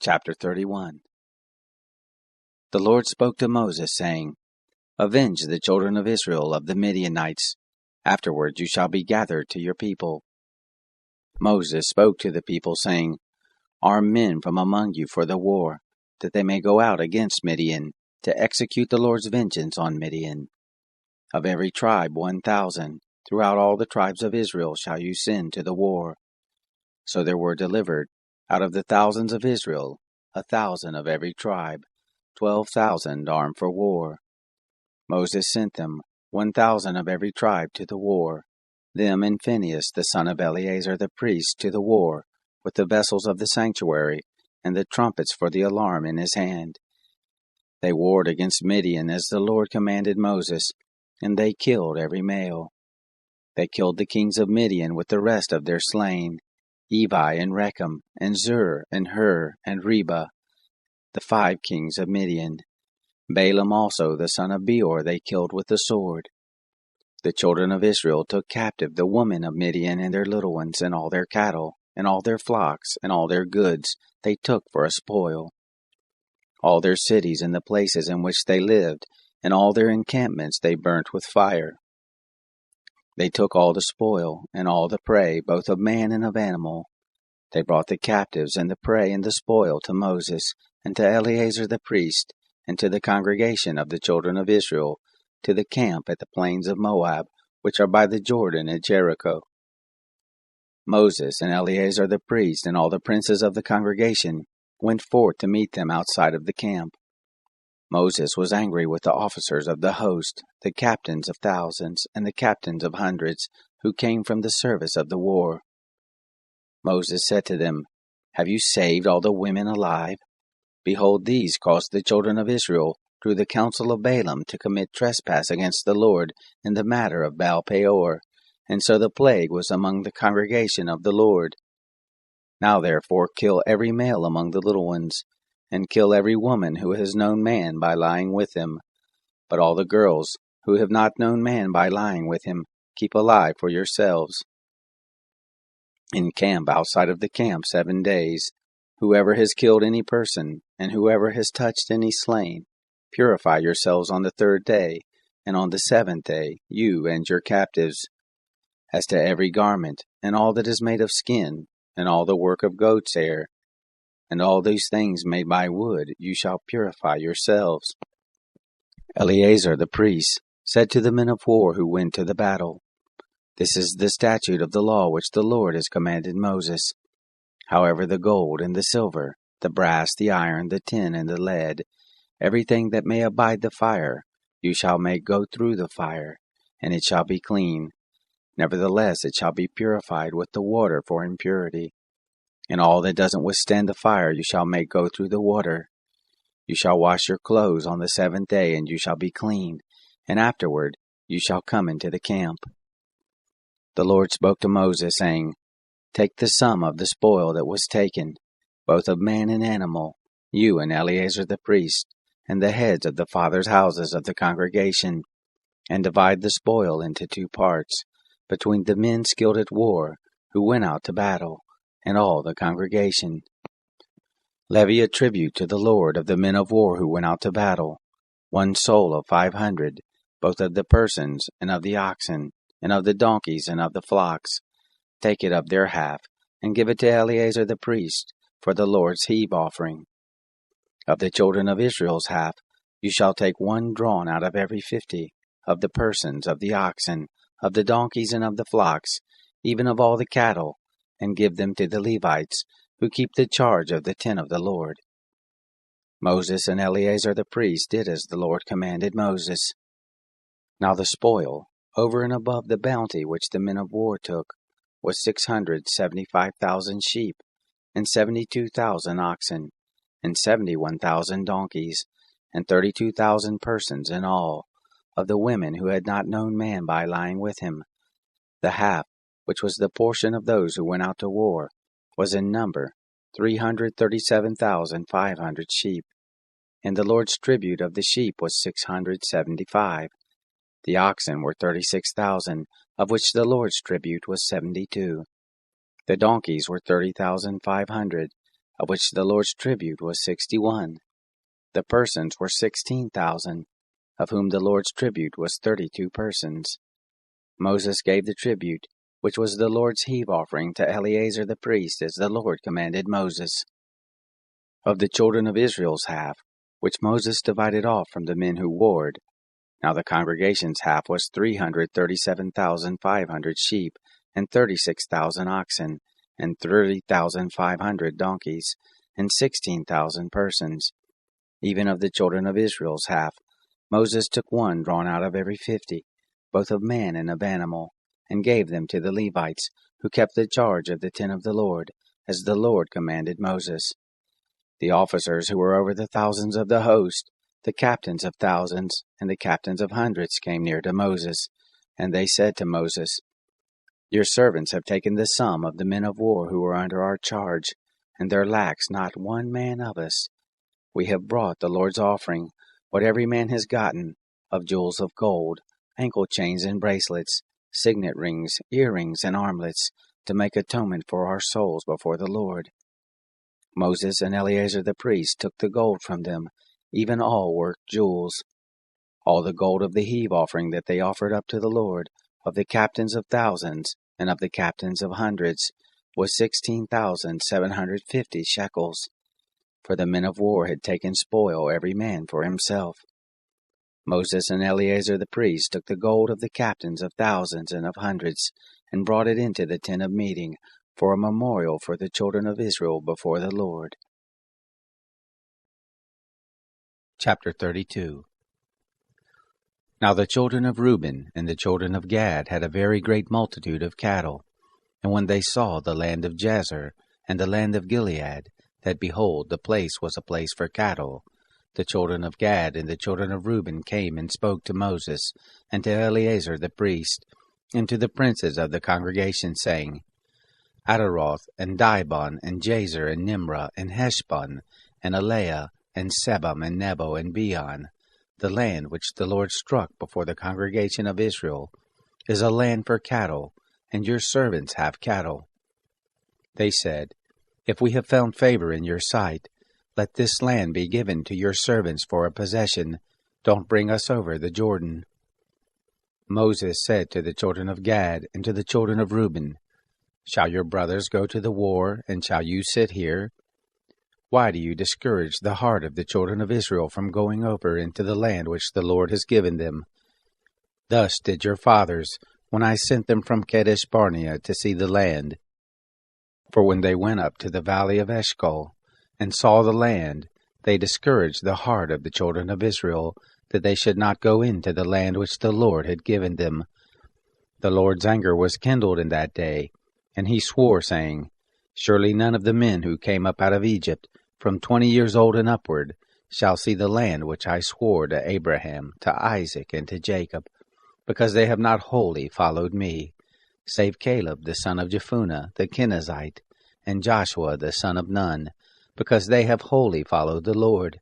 Chapter 31. The Lord spoke to Moses, saying, Avenge the children of Israel of the Midianites. Afterward you shall be gathered to your people. Moses spoke to the people, saying, Arm men from among you for the war, that they may go out against Midian, to execute the Lord's vengeance on Midian. Of every tribe 1,000, throughout all the tribes of Israel shall you send to the war. So there were delivered, out of the thousands of Israel, 1,000 of every tribe, 12,000 armed for war. Moses sent them, 1,000 of every tribe to the war, them and Phinehas the son of Eleazar the priest to the war, with the vessels of the sanctuary, and the trumpets for the alarm in his hand. They warred against Midian as the Lord commanded Moses, and they killed every male. They killed the kings of Midian with the rest of their slain, Evi and Rechem, and Zur, and Hur, and Reba, the 5 kings of Midian. Balaam also the son of Beor they killed with the sword. The children of Israel took captive the women of Midian and their little ones, and all their cattle, and all their flocks, and all their goods they took for a spoil. All their cities and the places in which they lived, and all their encampments they burnt with fire. They took all the spoil, and all the prey, both of man and of animal. They brought the captives and the prey and the spoil to Moses, and to Eleazar the priest, and to the congregation of the children of Israel, to the camp at the plains of Moab, which are by the Jordan at Jericho. Moses and Eleazar the priest and all the princes of the congregation went forth to meet them outside of the camp. Moses was angry with the officers of the host, the captains of thousands, and the captains of hundreds, who came from the service of the war. Moses said to them, Have you saved all the women alive? Behold, these caused the children of Israel, through the counsel of Balaam, to commit trespass against the Lord in the matter of Baal Peor, and so the plague was among the congregation of the Lord. Now therefore kill every male among the little ones, and kill every woman who has known man by lying with him. But all the girls who have not known man by lying with him, keep alive for yourselves. Encamp outside of the camp 7 days. Whoever has killed any person, and whoever has touched any slain, purify yourselves on the 3rd day, and on the 7th day, you and your captives. As to every garment, and all that is made of skin, and all the work of goat's hair, and all these things made by wood, you shall purify yourselves. Eleazar the priest said to the men of war who went to the battle, This is the statute of the law which the Lord has commanded Moses. However, the gold and the silver, the brass, the iron, the tin, and the lead, everything that may abide the fire, you shall make go through the fire, and it shall be clean. Nevertheless, it shall be purified with the water for impurity. And all that doesn't withstand the fire you shall make go through the water. You shall wash your clothes on the 7th day, and you shall be clean, and afterward you shall come into the camp. The Lord spoke to Moses, saying, Take the sum of the spoil that was taken, both of man and animal, you and Eleazar the priest, and the heads of the fathers' houses of the congregation, and divide the spoil into 2 parts, between the men skilled at war, who went out to battle, and all the congregation. Levy a tribute to the Lord of the men of war who went out to battle, 1 soul of 500, both of the persons, and of the oxen, and of the donkeys, and of the flocks. Take it of their half, and give it to Eleazar the priest, for the Lord's heave offering. Of the children of Israel's half, you shall take 1 drawn out of every 50, of the persons, of the oxen, of the donkeys, and of the flocks, even of all the cattle, and give them to the Levites, who keep the charge of the tent of the Lord. Moses and Eleazar the priest did as the Lord commanded Moses. Now the spoil, over and above the bounty which the men of war took, was 675,000 sheep, and 72,000 oxen, and 71,000 donkeys, and 32,000 persons in all, of the women who had not known man by lying with him. The half, which was the portion of those who went out to war, was in number 337,500 sheep, and the Lord's tribute of the sheep was 675. The oxen were 36,000, of which the Lord's tribute was 72. The donkeys were 30,500, of which the Lord's tribute was 61. The persons were 16,000, of whom the Lord's tribute was 32 persons. Moses gave the tribute, which was the Lord's heave offering, to Eleazar the priest, as the Lord commanded Moses. Of the children of Israel's half, which Moses divided off from the men who warred, now the congregation's half was 337,500 sheep, and 36,000 oxen, and 30,500 donkeys, and 16,000 persons. Even of the children of Israel's half, Moses took one drawn out of every 50, both of man and of animal, and gave them to the Levites, who kept the charge of the tent of the Lord, as the Lord commanded Moses. The officers who were over the thousands of the host, the captains of thousands, and the captains of hundreds came near to Moses, and they said to Moses, Your servants have taken the sum of the men of war who are under our charge, and there lacks not one man of us. We have brought the Lord's offering, what every man has gotten, of jewels of gold, ankle chains and bracelets, signet rings, earrings, and armlets, to make atonement for our souls before the Lord. Moses and Eleazar the priest took the gold from them, even all worked jewels. All the gold of the heave offering that they offered up to the Lord, of the captains of thousands, and of the captains of hundreds, was 16,750 shekels. For the men of war had taken spoil every man for himself. Moses and Eleazar the priest took the gold of the captains of thousands and of hundreds, and brought it into the tent of meeting, for a memorial for the children of Israel before the Lord. Chapter 32. Now the children of Reuben and the children of Gad had a very great multitude of cattle. And when they saw the land of Jazer and the land of Gilead, that behold, the place was a place for cattle, the children of Gad and the children of Reuben came and spoke to Moses, and to Eleazar the priest, and to the princes of the congregation, saying, Ataroth, and Dibon, and Jazer, and Nimrah, and Heshbon, and Eleah, and Sebam, and Nebo, and Beon, the land which the Lord struck before the congregation of Israel, is a land for cattle, and your servants have cattle. They said, If we have found favor in your sight, let this land be given to your servants for a possession. Don't bring us over the Jordan. Moses said to the children of Gad and to the children of Reuben, Shall your brothers go to the war, and shall you sit here? Why do you discourage the heart of the children of Israel from going over into the land which the Lord has given them? Thus did your fathers, when I sent them from Kadesh Barnea to see the land. For when they went up to the valley of Eshcol, and saw the land, they discouraged the heart of the children of Israel, that they should not go into the land which the Lord had given them. The Lord's anger was kindled in that day, and he swore, saying, Surely none of the men who came up out of Egypt, from 20 years old and upward, shall see the land which I swore to Abraham, to Isaac, and to Jacob, because they have not wholly followed me, save Caleb the son of Jephunneh the Kenizzite, and Joshua the son of Nun, because they have wholly followed the Lord.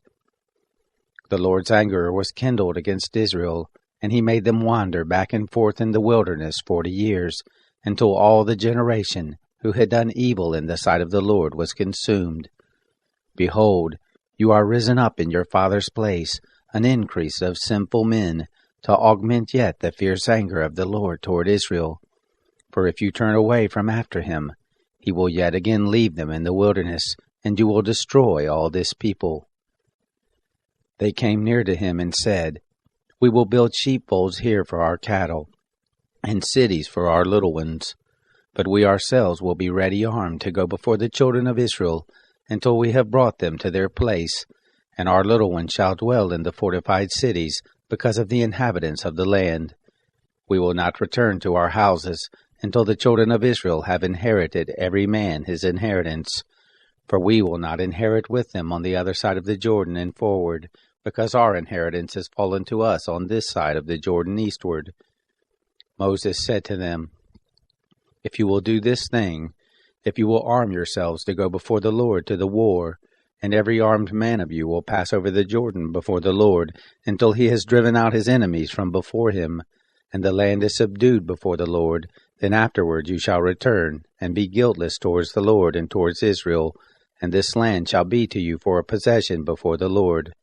The Lord's anger was kindled against Israel, and he made them wander back and forth in the wilderness 40 years, until all the generation who had done evil in the sight of the Lord was consumed. Behold, you are risen up in your father's place, an increase of sinful men, to augment yet the fierce anger of the Lord toward Israel. For if you turn away from after him, he will yet again leave them in the wilderness, and you will destroy all this people. They came near to him and said, We will build sheepfolds here for our cattle, and cities for our little ones. But we ourselves will be ready armed to go before the children of Israel, until we have brought them to their place, and our little ones shall dwell in the fortified cities, because of the inhabitants of the land. We will not return to our houses, until the children of Israel have inherited every man his inheritance. For we will not inherit with them on the other side of the Jordan and forward, because our inheritance has fallen to us on this side of the Jordan eastward. Moses said to them, If you will do this thing, if you will arm yourselves to go before the Lord to the war, and every armed man of you will pass over the Jordan before the Lord, until he has driven out his enemies from before him, and the land is subdued before the Lord, then afterward you shall return, and be guiltless towards the Lord and towards Israel, and this land shall be to you for a possession before the Lord.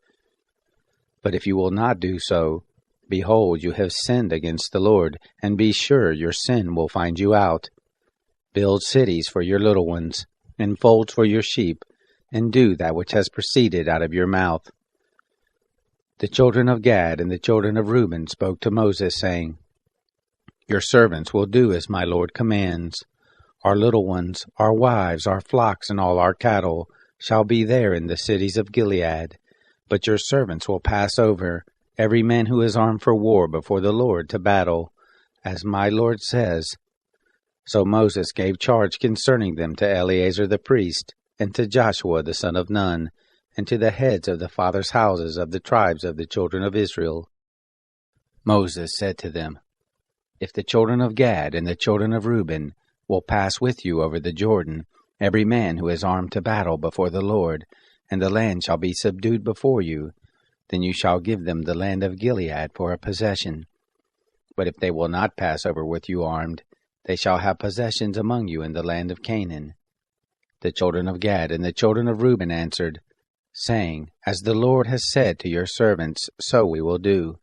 But if you will not do so, behold, you have sinned against the Lord, and be sure your sin will find you out. Build cities for your little ones, and folds for your sheep, and do that which has proceeded out of your mouth. The children of Gad and the children of Reuben spoke to Moses, saying, Your servants will do as my Lord commands. Our little ones, our wives, our flocks, and all our cattle shall be there in the cities of Gilead. But your servants will pass over, every man who is armed for war before the Lord to battle, as my Lord says. So Moses gave charge concerning them to Eleazar the priest, and to Joshua the son of Nun, and to the heads of the fathers' houses of the tribes of the children of Israel. Moses said to them, If the children of Gad and the children of Reuben will pass with you over the Jordan, every man who is armed to battle before the Lord, and the land shall be subdued before you, then you shall give them the land of Gilead for a possession. But if they will not pass over with you armed, they shall have possessions among you in the land of Canaan. The children of Gad and the children of Reuben answered, saying, As the Lord has said to your servants, so we will do.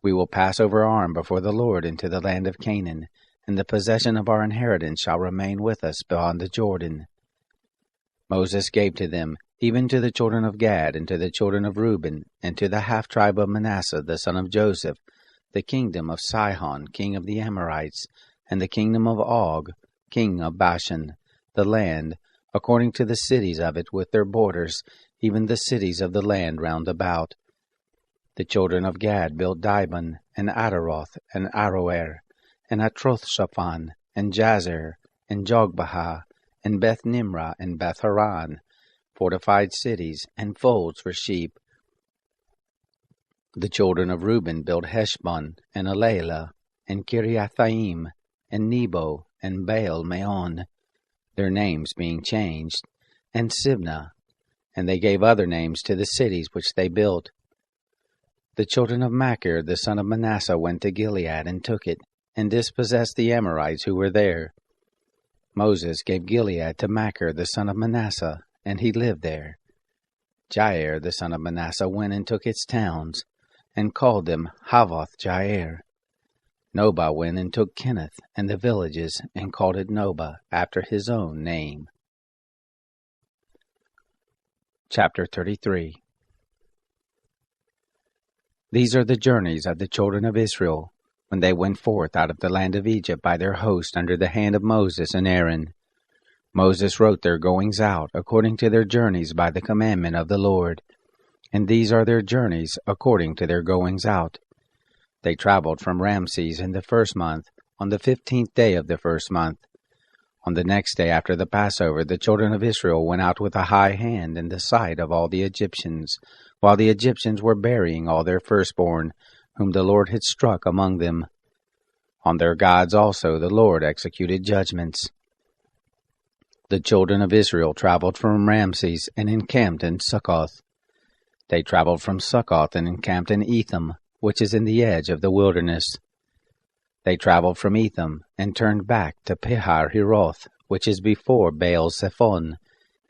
We will pass over armed before the Lord into the land of Canaan, and the possession of our inheritance shall remain with us beyond the Jordan. Moses gave to them, even to the children of Gad and to the children of Reuben, and to the half-tribe of Manasseh the son of Joseph, the kingdom of Sihon, king of the Amorites, and the kingdom of Og, king of Bashan, the land, according to the cities of it with their borders, even the cities of the land round about. The children of Gad built Dibon, and Ataroth, and Aroer, and Atrothshaphan, and Jazer, and Jogbehah, and Beth-Nimrah, and Beth-Haran, fortified cities, and folds for sheep. The children of Reuben built Heshbon, and Elelah, and Kiriathaim, and Nebo, and Baal-Meon, their names being changed, and Sibnah, and they gave other names to the cities which they built. The children of Machir the son of Manasseh went to Gilead and took it, and dispossessed the Amorites who were there. Moses gave Gilead to Machir the son of Manasseh, and he lived there. Jair the son of Manasseh went and took its towns, and called them Havoth-Jair. Nobah went and took Kenath and the villages, and called it Nobah, after his own name. Chapter 33. These are the journeys of the children of Israel, when they went forth out of the land of Egypt by their host under the hand of Moses and Aaron. Moses wrote their goings out according to their journeys by the commandment of the Lord. And these are their journeys according to their goings out. They traveled from Ramses in the 1st month, on the 15th day of the 1st month. On the next day after the Passover, the children of Israel went out with a high hand in the sight of all the Egyptians, while the Egyptians were burying all their firstborn, whom the Lord had struck among them. On their gods also the Lord executed judgments. The children of Israel traveled from Ramses and encamped in Succoth. They traveled from Succoth and encamped in Etham, which is in the edge of the wilderness. They traveled from Etham and turned back to Pihar-Hiroth, which is before Baal-Zephon,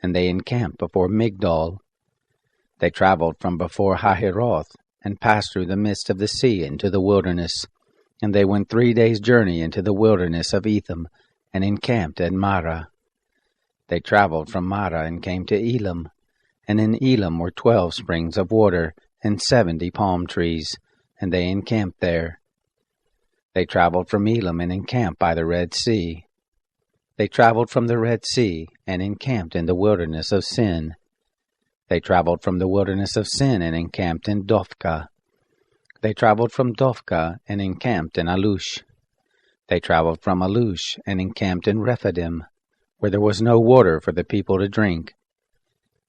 and they encamped before Migdol. They traveled from before Hahiroth and passed through the midst of the sea into the wilderness, and they went 3 days' journey into the wilderness of Etham and encamped at Marah. They traveled from Marah and came to Elam, and in Elam were 12 springs of water and 70 palm trees, and they encamped there. They traveled from Elam and encamped by the Red Sea. They traveled from the Red Sea and encamped in the wilderness of Sin. They traveled from the wilderness of Sin and encamped in Dophkah. They traveled from Dophkah and encamped in Alush. They traveled from Alush and encamped in Rephidim, where there was no water for the people to drink.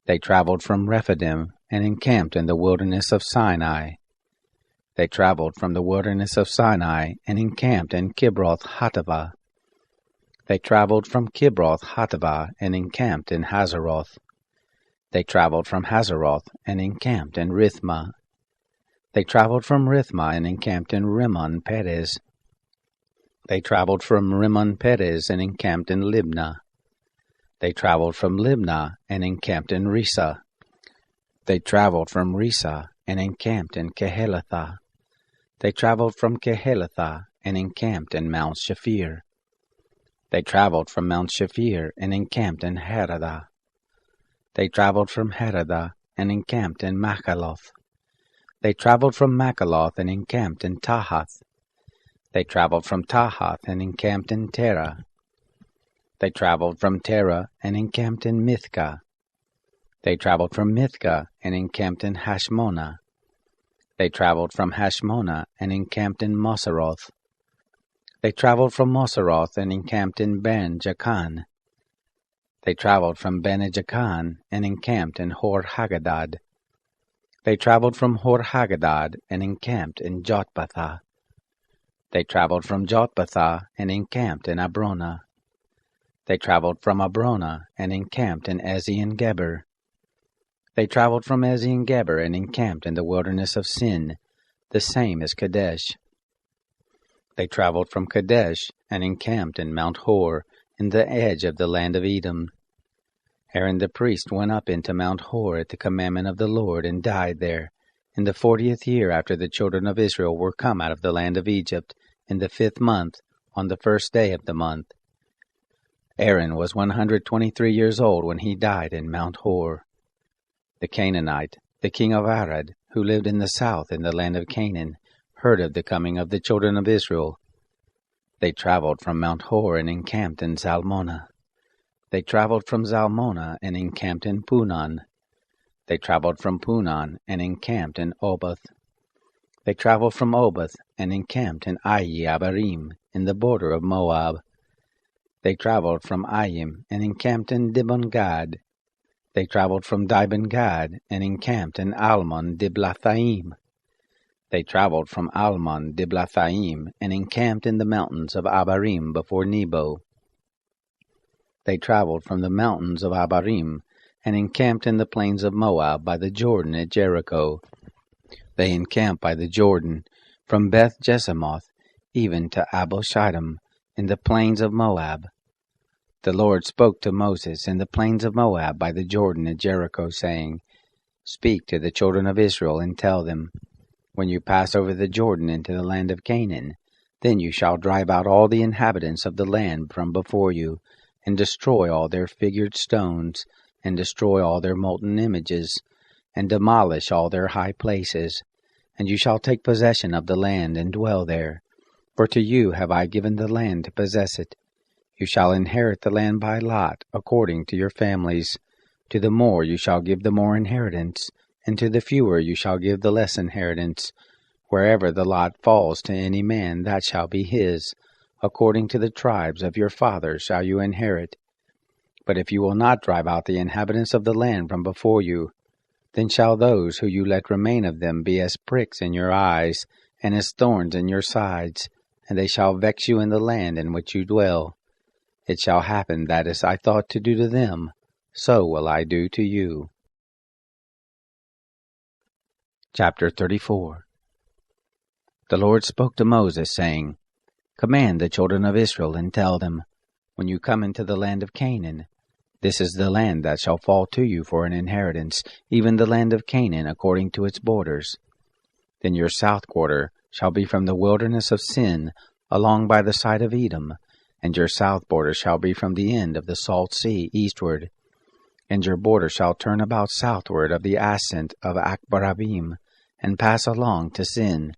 They traveled from Rephidim and encamped in the wilderness of Sinai. They traveled from the wilderness of Sinai and encamped in Kibroth-Hattaavah. They traveled from Kibroth-Hattaavah and encamped in Hazeroth. They traveled from Hazeroth and encamped in Rithmah. They traveled from Rithmah and encamped in Rimmon-Perez. They traveled from Rimmon-Perez and encamped in Libnah. They traveled from Libnah and encamped in Risa. They traveled from Risa and encamped in Kehelatha. They traveled from Kehelatha and encamped in Mount Shafir. They traveled from Mount Shafir and encamped in Haradah. They traveled from Haradah and encamped in Machaloth. They traveled from Machaloth and encamped in Tahath. They traveled from Tahath and encamped in Terah. They traveled from Terah and encamped in Mithkah. They traveled from Mithkah and encamped in Hashmonah. They traveled from Hashmonah and encamped in Moseroth. They traveled from Moseroth and encamped in Ben-Jacan. They traveled from Ben-Jacan and encamped in Hor-Hagadad. They traveled from Hor-Hagadad and encamped in Jotbathah. They traveled from Jotbathah and encamped in Abrona. They traveled from Abrona and encamped in Ezion-Geber. They traveled from Ezion-Geber and encamped in the wilderness of Sin, the same as Kadesh. They traveled from Kadesh and encamped in Mount Hor, in the edge of the land of Edom. Aaron the priest went up into Mount Hor at the commandment of the Lord and died there, in the 40th year after the children of Israel were come out of the land of Egypt, in the 5th month, on the 1st day of the month. Aaron was 123 years old when he died in Mount Hor. The Canaanite, the king of Arad, who lived in the south in the land of Canaan, heard of the coming of the children of Israel. They traveled from Mount Hor and encamped in Zalmonah. They traveled from Zalmonah and encamped in Punon. They traveled from Punon and encamped in Oboth. They traveled from Oboth and encamped in Abarim, in the border of Moab. They traveled from Ayim and encamped in Dibon-Gad. They traveled from Dibon-Gad and encamped in Almon-Diblathaim. They traveled from Almon-Diblathaim and encamped in the mountains of Abarim before Nebo. They traveled from the mountains of Abarim and encamped in the plains of Moab by the Jordan at Jericho. They encamped by the Jordan, from Beth-Jesimoth even to Abel-Shittim, in the plains of Moab. The Lord spoke to Moses in the plains of Moab by the Jordan at Jericho, saying, Speak to the children of Israel and tell them, When you pass over the Jordan into the land of Canaan, then you shall drive out all the inhabitants of the land from before you, and destroy all their figured stones, and destroy all their molten images, and demolish all their high places. And you shall take possession of the land and dwell there. For to you have I given the land to possess it. You shall inherit the land by lot, according to your families. To the more you shall give the more inheritance, and to the fewer you shall give the less inheritance. Wherever the lot falls to any man, that shall be his. According to the tribes of your fathers shall you inherit. But if you will not drive out the inhabitants of the land from before you, then shall those who you let remain of them be as pricks in your eyes, and as thorns in your sides, and they shall vex you in the land in which you dwell. It shall happen that as I thought to do to them, so will I do to you. Chapter 34. The Lord spoke to Moses, saying, Command the children of Israel, and tell them, When you come into the land of Canaan, this is the land that shall fall to you for an inheritance, even the land of Canaan according to its borders. Then your south quarter shall be from the wilderness of Sin, along by the side of Edom, and your south border shall be from the end of the salt sea eastward. And your border shall turn about southward of the ascent of Akbarabim, and pass along to Sin,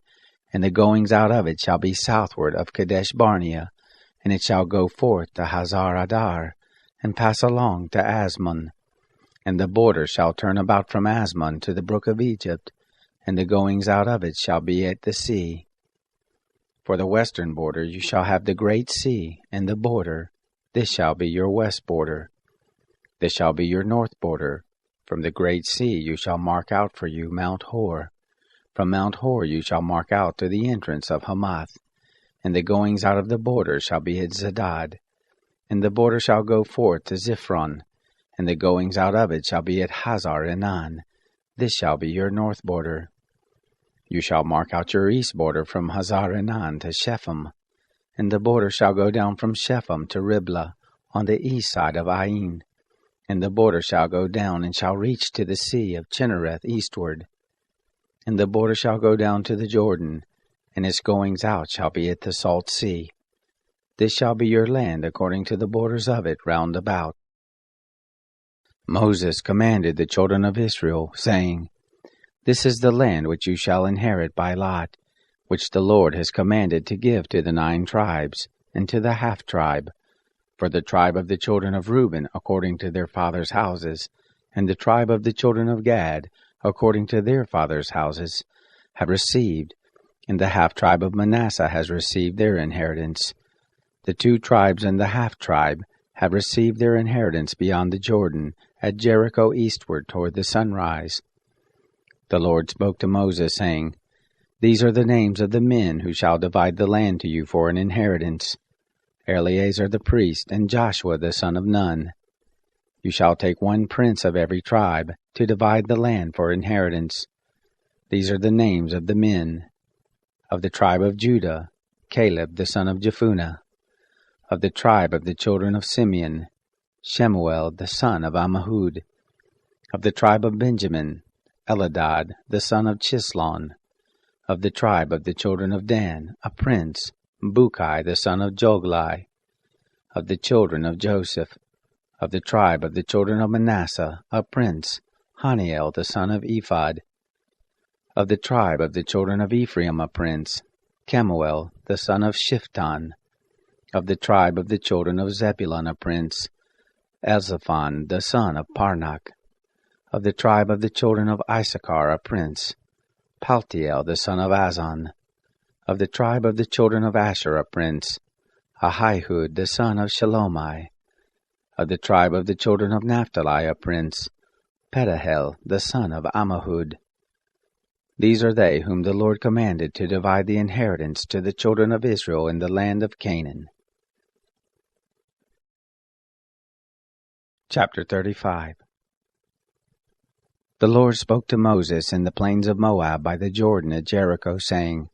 and the goings out of it shall be southward of Kadesh Barnea, and it shall go forth to Hazar Adar, and pass along to Asmon. And the border shall turn about from Asmon to the brook of Egypt, and the goings out of it shall be at the sea. For the western border you shall have the great sea, and the border, this shall be your west border. This shall be your north border. From the great sea you shall mark out for you Mount Hor. From Mount Hor you shall mark out to the entrance of Hamath. And the goings out of the border shall be at Zedad. And the border shall go forth to Ziphron, and the goings out of it shall be at Hazar Enan. This shall be your north border. You shall mark out your east border from Hazar Enan to Shephem, and the border shall go down from Shephem to Riblah, on the east side of Ain. And the border shall go down, and shall reach to the sea of Chinnereth eastward. And the border shall go down to the Jordan, and its goings out shall be at the salt sea. This shall be your land according to the borders of it round about. Moses commanded the children of Israel, saying, This is the land which you shall inherit by lot, which the Lord has commanded to give to the 9 tribes, and to the half-tribe, for the tribe of the children of Reuben according to their fathers' houses, and the tribe of the children of Gad according to their fathers' houses, have received, and the half-tribe of Manasseh has received their inheritance. The 2 tribes and the half-tribe have received their inheritance beyond the Jordan, at Jericho eastward toward the sunrise. The Lord spoke to Moses, saying, These are the names of the men who shall divide the land to you for an inheritance: Eleazar the priest, and Joshua the son of Nun. You shall take 1 prince of every tribe, to divide the land for inheritance. These are the names of the men: of the tribe of Judah, Caleb the son of Jephunneh; of the tribe of the children of Simeon, Shemuel the son of Ammihud; of the tribe of Benjamin, Eladad the son of Chislon; of the tribe of the children of Dan, a prince, Bukai the son of Joglai; of the children of Joseph; of the tribe of the children of Manasseh, a prince, Haniel the son of Ephod; of the tribe of the children of Ephraim, a prince, Kemuel the son of Shiftan; of the tribe of the children of Zebulun, a prince, Elzaphon the son of Parnach; of the tribe of the children of Issachar, a prince, Paltiel the son of Azan; of the tribe of the children of Asher, a prince, Ahihud the son of Shalomai; of the tribe of the children of Naphtali, a prince, Pedahel the son of Ammihud. These are they whom the Lord commanded to divide the inheritance to the children of Israel in the land of Canaan. Chapter 35. The Lord spoke to Moses in the plains of Moab by the Jordan at Jericho, saying,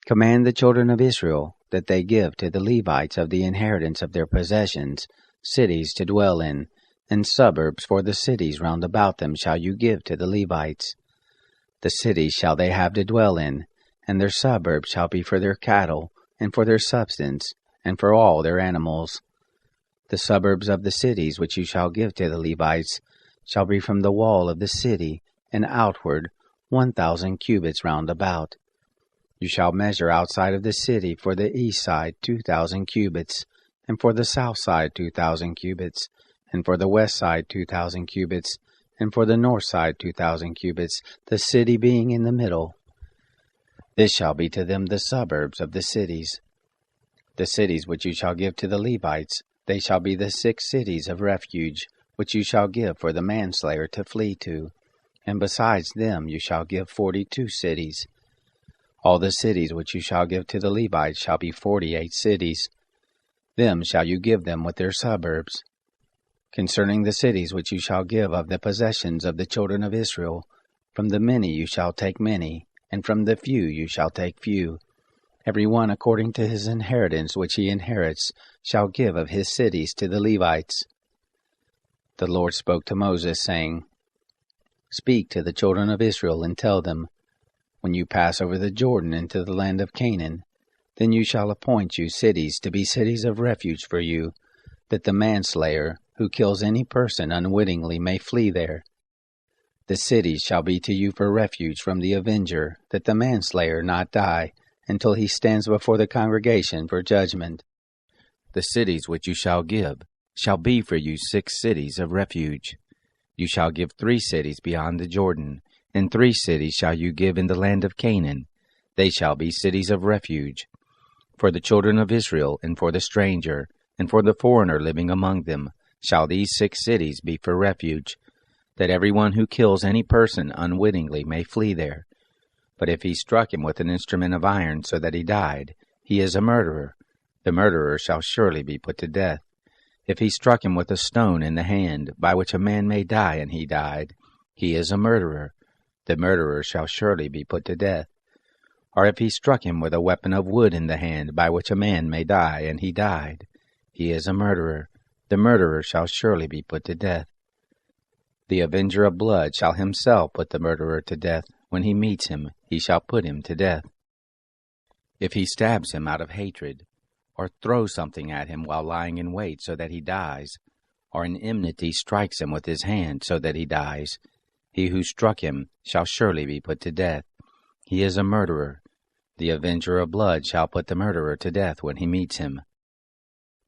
Command the children of Israel that they give to the Levites of the inheritance of their possessions cities to dwell in, and suburbs for the cities round about them shall you give to the Levites. The cities shall they have to dwell in, and their suburbs shall be for their cattle, and for their substance, and for all their animals. The suburbs of the cities which you shall give to the Levites shall be from the wall of the city, and outward 1,000 cubits round about. You shall measure outside of the city for the east side 2,000 cubits, and for the south side 2,000 cubits, and for the west side 2,000 cubits, and for the north side 2,000 cubits, the city being in the middle. This shall be to them the suburbs of the cities. The cities which you shall give to the Levites, they shall be the 6 cities of refuge, which you shall give for the manslayer to flee to, and besides them you shall give 42 cities. All the cities which you shall give to the Levites shall be 48 cities. Them shall you give them with their suburbs. Concerning the cities which you shall give of the possessions of the children of Israel, from the many you shall take many, and from the few you shall take few. Every one according to his inheritance which he inherits shall give of his cities to the Levites. The Lord spoke to Moses, saying, Speak to the children of Israel, and tell them, When you pass over the Jordan into the land of Canaan, then you shall appoint you cities to be cities of refuge for you, that the manslayer, who kills any person unwittingly, may flee there. The cities shall be to you for refuge from the avenger, that the manslayer not die, until he stands before the congregation for judgment. The cities which you shall give shall be for you 6 cities of refuge. You shall give 3 cities beyond the Jordan, and 3 cities shall you give in the land of Canaan. They shall be cities of refuge. For the children of Israel, and for the stranger, and for the foreigner living among them, shall these 6 cities be for refuge, that every one who kills any person unwittingly may flee there. But if he struck him with an instrument of iron so that he died, he is a murderer. The murderer shall surely be put to death. If he struck him with a stone in the hand, by which a man may die, and he died, he is a murderer. The murderer shall surely be put to death. Or if he struck him with a weapon of wood in the hand, by which a man may die, and he died, he is a murderer. the murderer shall surely be put to death. The avenger of blood shall himself put the murderer to death. When he meets him, he shall put him to death. If he stabs him out of hatred, or throws something at him while lying in wait so that he dies, or in enmity strikes him with his hand so that he dies, he who struck him shall surely be put to death. He is a murderer. The avenger of blood shall put the murderer to death when he meets him.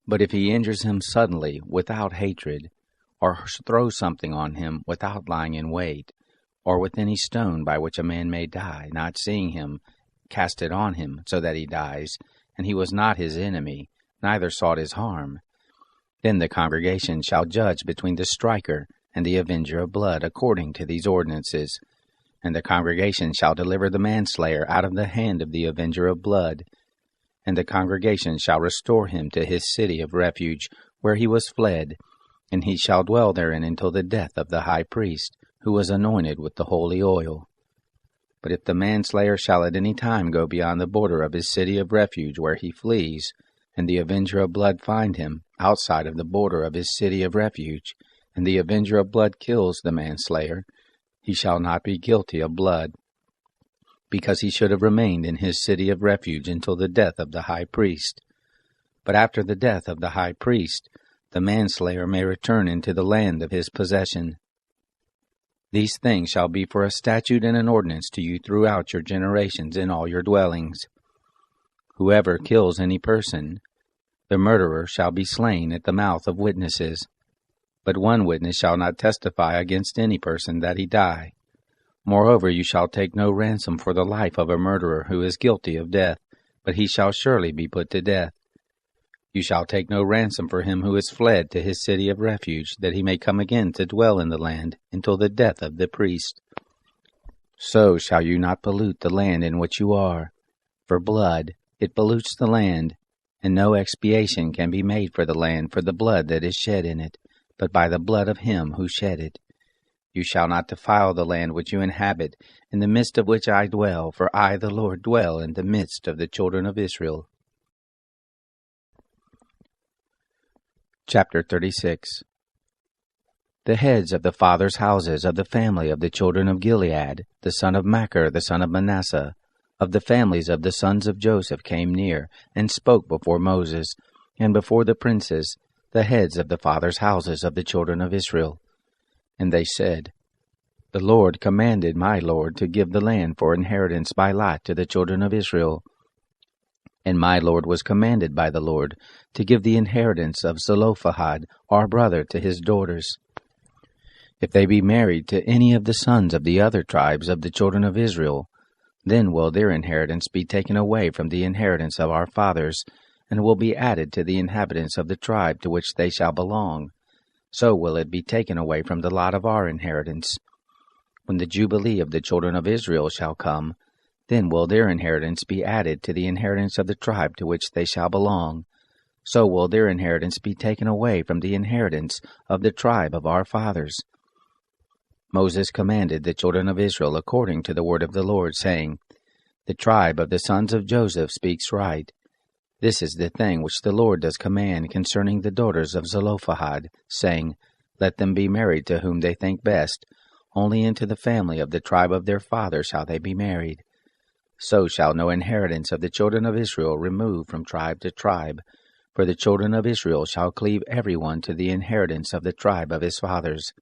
But if he injures him suddenly, without hatred, or throws something on him without lying in wait, or with any stone by which a man may die, not seeing him, cast it on him, so that he dies, and he was not his enemy, neither sought his harm, then the congregation shall judge between the striker and the avenger of blood according to these ordinances. And the congregation shall deliver the manslayer out of the hand of the avenger of blood. And the congregation shall restore him to his city of refuge, where he was fled, and he shall dwell therein until the death of the high priest, who was anointed with the holy oil. But if the manslayer shall at any time go beyond the border of his city of refuge where he flees, and the avenger of blood find him outside of the border of his city of refuge, and the avenger of blood kills the manslayer, he shall not be guilty of blood, because he should have remained in his city of refuge until the death of the high priest. But after the death of the high priest, the manslayer may return into the land of his possession. These things shall be for a statute and an ordinance to you throughout your generations in all your dwellings. Whoever kills any person, the murderer shall be slain at the mouth of witnesses. But one witness shall not testify against any person that he die. Moreover, you shall take no ransom for the life of a murderer who is guilty of death, but he shall surely be put to death. You shall take no ransom for him who is fled to his city of refuge, that he may come again to dwell in the land until the death of the priest. So shall you not pollute the land in which you are. For blood, it pollutes the land, and no expiation can be made for the land for the blood that is shed in it, but by the blood of him who shed it. You shall not defile the land which you inhabit, in the midst of which I dwell, for I, the Lord, dwell in the midst of the children of Israel. Chapter 36. The heads of the fathers' houses of the family of the children of Gilead, the son of Machir, the son of Manasseh, of the families of the sons of Joseph, came near, and spoke before Moses, and before the princes, the heads of the fathers' houses of the children of Israel. And they said, The Lord commanded my Lord to give the land for inheritance by lot to the children of Israel. And my Lord was commanded by the Lord to give the inheritance of Zelophehad, our brother, to his daughters. If they be married to any of the sons of the other tribes of the children of Israel, then will their inheritance be taken away from the inheritance of our fathers, and will be added to the inhabitants of the tribe to which they shall belong. So will it be taken away from the lot of our inheritance. When the Jubilee of the children of Israel shall come, then will their inheritance be added to the inheritance of the tribe to which they shall belong. So will their inheritance be taken away from the inheritance of the tribe of our fathers. Moses commanded the children of Israel according to the word of the Lord, saying, The tribe of the sons of Joseph speaks right. This is the thing which the Lord does command concerning the daughters of Zelophehad, saying, Let them be married to whom they think best, only into the family of the tribe of their father shall they be married. So shall no inheritance of the children of Israel remove from tribe to tribe, for the children of Israel shall cleave every one to the inheritance of the tribe of his fathers.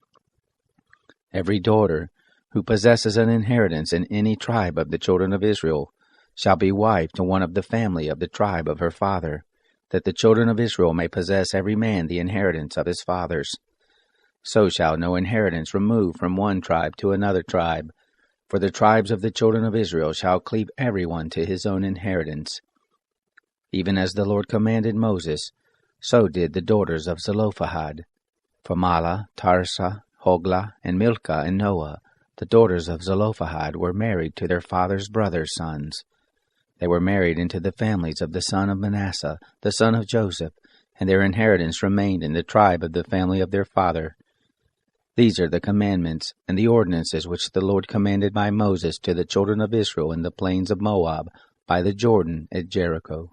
Every daughter who possesses an inheritance in any tribe of the children of Israel shall be wife to one of the family of the tribe of her father, that the children of Israel may possess every man the inheritance of his fathers. So shall no inheritance remove from one tribe to another tribe, for the tribes of the children of Israel shall cleave every one to his own inheritance. Even as the Lord commanded Moses, so did the daughters of Zelophehad. For Mahlah, Tirzah, Hoglah, and Milcah, and Noah, the daughters of Zelophehad, were married to their father's brothers' sons. They were married into the families of the son of Manasseh, the son of Joseph, and their inheritance remained in the tribe of the family of their father. These are the commandments and the ordinances which the Lord commanded by Moses to the children of Israel in the plains of Moab, by the Jordan at Jericho.